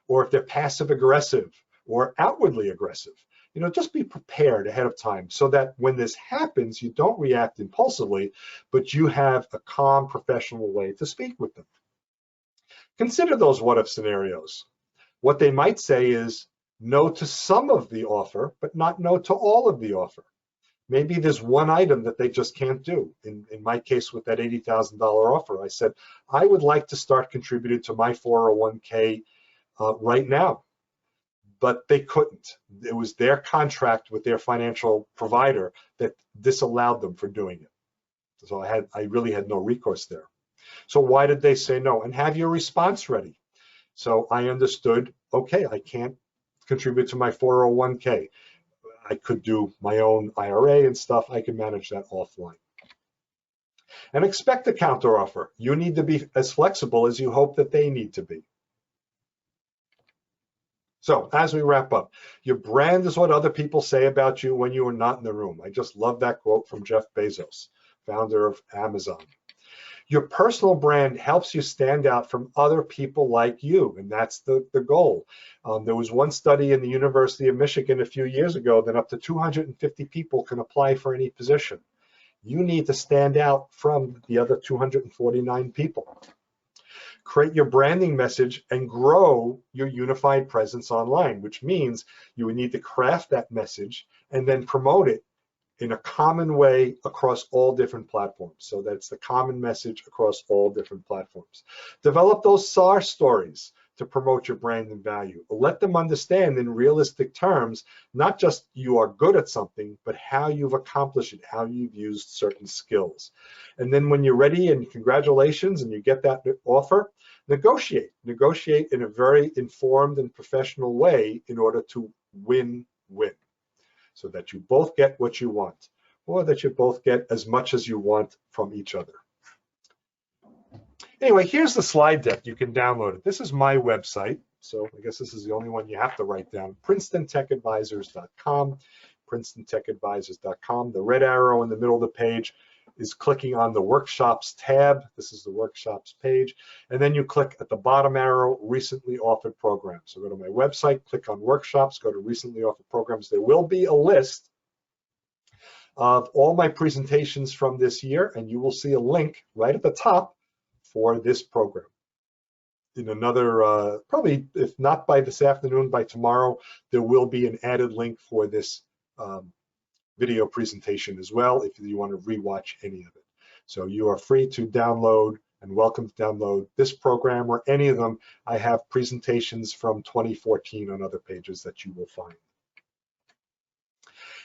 or if they're passive aggressive or outwardly aggressive? Just be prepared ahead of time so that when this happens, you don't react impulsively, but you have a calm, professional way to speak with them. Consider those what if scenarios. What they might say is no to some of the offer, but not no to all of the offer. Maybe there's one item that they just can't do. In my case with that $80,000 offer, I said, I would like to start contributing to my 401k right now. But they couldn't. It was their contract with their financial provider that disallowed them for doing it. So I really had no recourse there. So why did they say no? And have your response ready. So I understood, okay, I can't contribute to my 401k. I could do my own IRA and stuff. I can manage that offline. And expect a counteroffer. You need to be as flexible as you hope that they need to be. So as we wrap up, your brand is what other people say about you when you are not in the room. I just love that quote from Jeff Bezos, founder of Amazon. Your personal brand helps you stand out from other people like you, and that's the goal. There was one study in the University of Michigan a few years ago that up to 250 people can apply for any position. You need to stand out from the other 249 people. Create your branding message and grow your unified presence online, which means you would need to craft that message and then promote it in a common way across all different platforms. So that's the common message across all different platforms. Develop those SAR stories to promote your brand and value. Let them understand in realistic terms, not just you are good at something, but how you've accomplished it, how you've used certain skills. And then when you're ready, and congratulations, and you get that offer, negotiate. Negotiate in a very informed and professional way in order to win-win, so that you both get what you want, or that you both get as much as you want from each other. Anyway, here's the slide deck. You can download it. This is my website, so I guess this is the only one you have to write down. PrincetonTechAdvisors.com, PrincetonTechAdvisors.com. The red arrow in the middle of the page is clicking on the workshops tab. This is the workshops page. And then you click at the bottom arrow, recently offered programs. So go to my website, click on workshops, go to recently offered programs. There will be a list of all my presentations from this year, and you will see a link right at the top for this program. In another, probably if not by this afternoon, by tomorrow, there will be an added link for this video presentation as well if you want to rewatch any of it. So you are free to download and welcome to download this program or any of them. I have presentations from 2014 on other pages that you will find.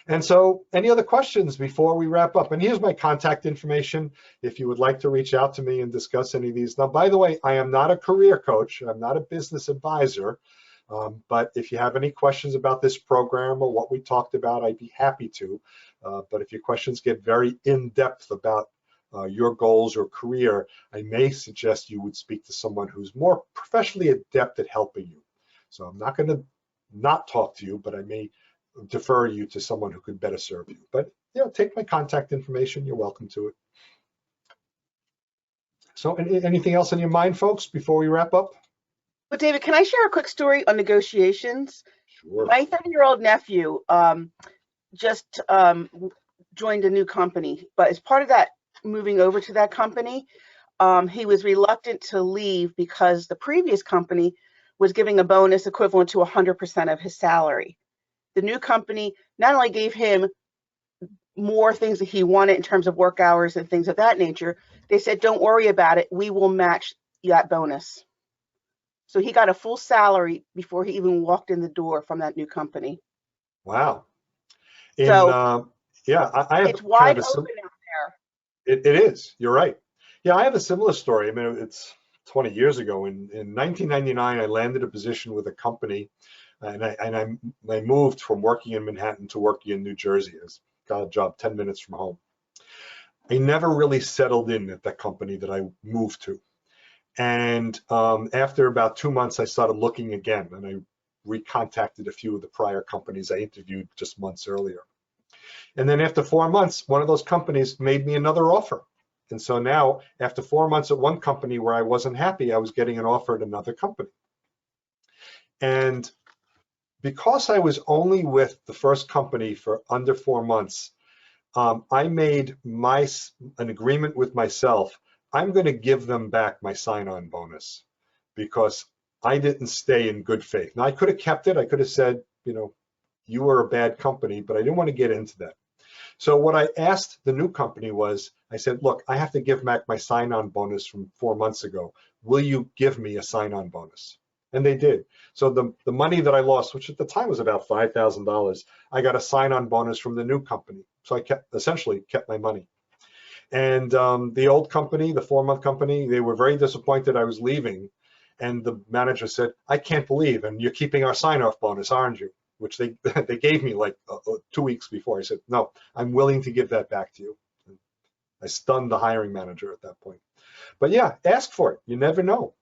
And so any other questions before we wrap up? And here's my contact information if you would like to reach out to me and discuss any of these. Now, by the way, I am not a career coach. I'm not a business advisor. But if you have any questions about this program or what we talked about, I'd be happy to. But if your questions get very in-depth about your goals or career, I may suggest you would speak to someone who's more professionally adept at helping you. So I'm not going to not talk to you, but I may defer you to someone who could better serve you. But take my contact information. You're welcome to it. So anything else on your mind, folks, before we wrap up? Well, David, can I share a quick story on negotiations? Sure. My 30-year-old nephew just joined a new company, but as part of that moving over to that company, he was reluctant to leave because the previous company was giving a bonus equivalent to 100% of his salary. The new company not only gave him more things that he wanted in terms of work hours and things of that nature, they said, don't worry about it, we will match that bonus. So he got a full salary before he even walked in the door from that new company. Wow. So yeah, I have it's wide open out there. It is. You're right. Yeah, I have a similar story. I mean, it's 20 years ago. In 1999, I landed a position with a company, and I moved from working in Manhattan to working in New Jersey. I got a job 10 minutes from home. I never really settled in at that company that I moved to. And after about 2 months, I started looking again, and I recontacted a few of the prior companies I interviewed just months earlier. And then after 4 months, one of those companies made me another offer. And so now, after 4 months at one company where I wasn't happy, I was getting an offer at another company. And because I was only with the first company for under 4 months, I made an agreement with myself. I'm going to give them back my sign-on bonus because I didn't stay in good faith. Now, I could have kept it. I could have said, you were a bad company, but I didn't want to get into that. So what I asked the new company was, I said, look, I have to give back my sign-on bonus from 4 months ago. Will you give me a sign-on bonus? And they did. So the money that I lost, which at the time was about $5,000, I got a sign-on bonus from the new company. So I essentially kept my money. And the old company, the 4-month company, they were very disappointed I was leaving. And the manager said, I can't believe, and you're keeping our sign-off bonus, aren't you? Which they gave me like 2 weeks before. I said, no, I'm willing to give that back to you. And I stunned the hiring manager at that point. But yeah, ask for it. You never know.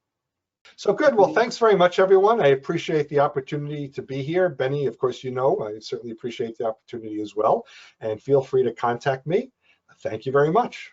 So good. Well, thanks very much, everyone. I appreciate the opportunity to be here. Benny, of course, I certainly appreciate the opportunity as well. And feel free to contact me. Thank you very much.